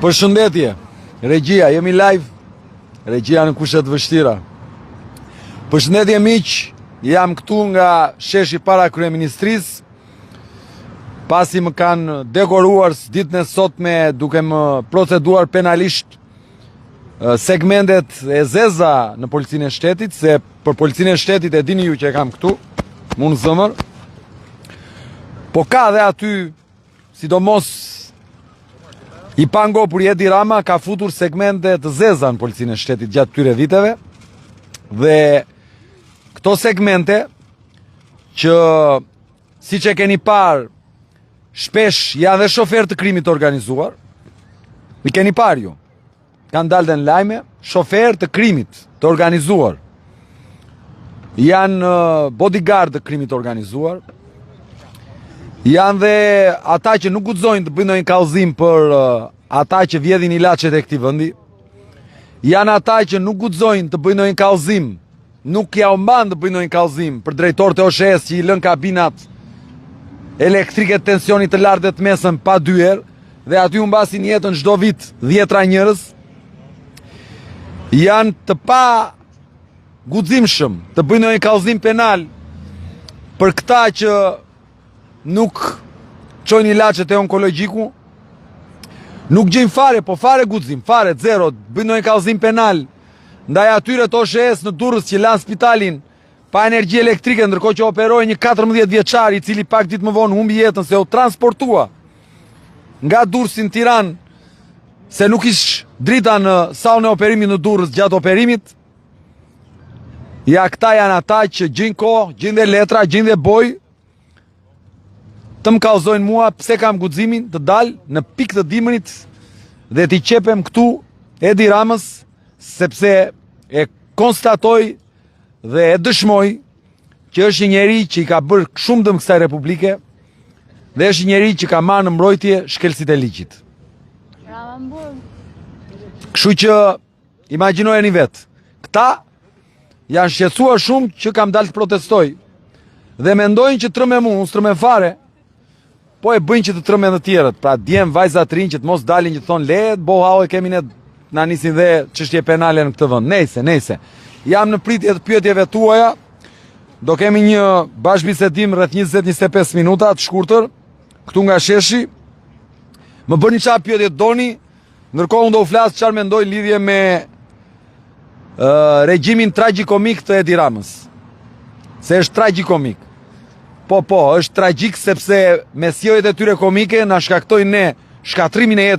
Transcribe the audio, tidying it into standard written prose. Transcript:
Përshëndetje, regjia, jemi live, regjia në kushet vështira. Përshëndetje miq, jam këtu nga sheshi para kryeministrisë, pasi më kanë dekoruar ditën e sotme duke më proceduar penalisht segmentet e zeza në policinë e shtetit, se për policinë e shtetit e dini ju që e kam këtu, mund zëmër, po ka dhe aty, sidomos i pangopur Edi Rama ka futur segmente të zeza në policinë e shtetit gjatë këtyre viteve, dhe këto segmente që siç e keni parë shpesh janë dhe shofer të krimit të organizuar, i keni parë ju, kanë dalë dhe në lajme, shofer të krimit të organizuar, janë bodyguard të krimit të organizuar, janë dhe ata që nuk guxojnë të bëjnë ndonjë kallëzim për ata që vjedhin ilaçet e këtij vendi. Janë ata që nuk guxojnë të bëjnë ndonjë kallëzim, nuk ja u mban të bëjnë ndonjë kallëzim për drejtorët e OSHE-s që i lën kabinat elektrike të tensionit të lartë dhe të mesëm pa dyer, dhe aty u mbasin jetën çdo vit 10 njerëz. Janë të pa guximshëm të bëjnë ndonjë kallëzim penal për këta që nuk çojnë ilaçet e onkologjiku, nuk gjejnë fare, po fare guxim, fare zero, bëjnë ndonjë kallëzim penal ndaj atyre të OSHE-s në Durrës që lanë spitalin pa energji elektrike, ndërkohë që operoi një 14 vjeçar i cili pak ditë më vonë humbi jetën se u transportua nga Durrësi në Tiranë se nuk ish drita në sallën e operimit në Durrës gjatë operimit. Ja, këta janë ata që gjejnë kohë, gjejnë dhe letra, gjejnë dhe boj të më kallëzojnë mua pse kam guximin të dal në pikë të dimrit dhe t'i qepem këtu Edi Ramës, sepse e konstatoj dhe e dëshmoj që është një njeri që i ka bërë shumë dëm kësaj republike dhe është një njeri që ka marrë në mbrojtje shkelësit e ligjit. Kështu që imagjinojeni vetë, këta janë shqetësuar shumë që kam dalë të protestoj dhe mendojnë që trëme mu, unë strëme fare, po e bëjnë që të trëmen dhe tjerët, pra djem vajzat të rinj që të mos dalin që të thonë lehet, bohao e kemi ne na nisin dhe çështje penale në këtë vend. Nejse. Jam në pritje të pyetjeve tuaja. Do kemi një bashkëbisedim rreth 20-25 minuta të shkurtër këtu nga sheshi. Më bëni çfarë pyetje doni, ndërkohë unë do u flas çfarë mendoj lidhje me regjimin tragjikomik të Edi Ramës. Se është tragjikomik. Po, është tragjik sepse me sjelljet e tyre komike na shkaktojnë ne shkatrimin e jetës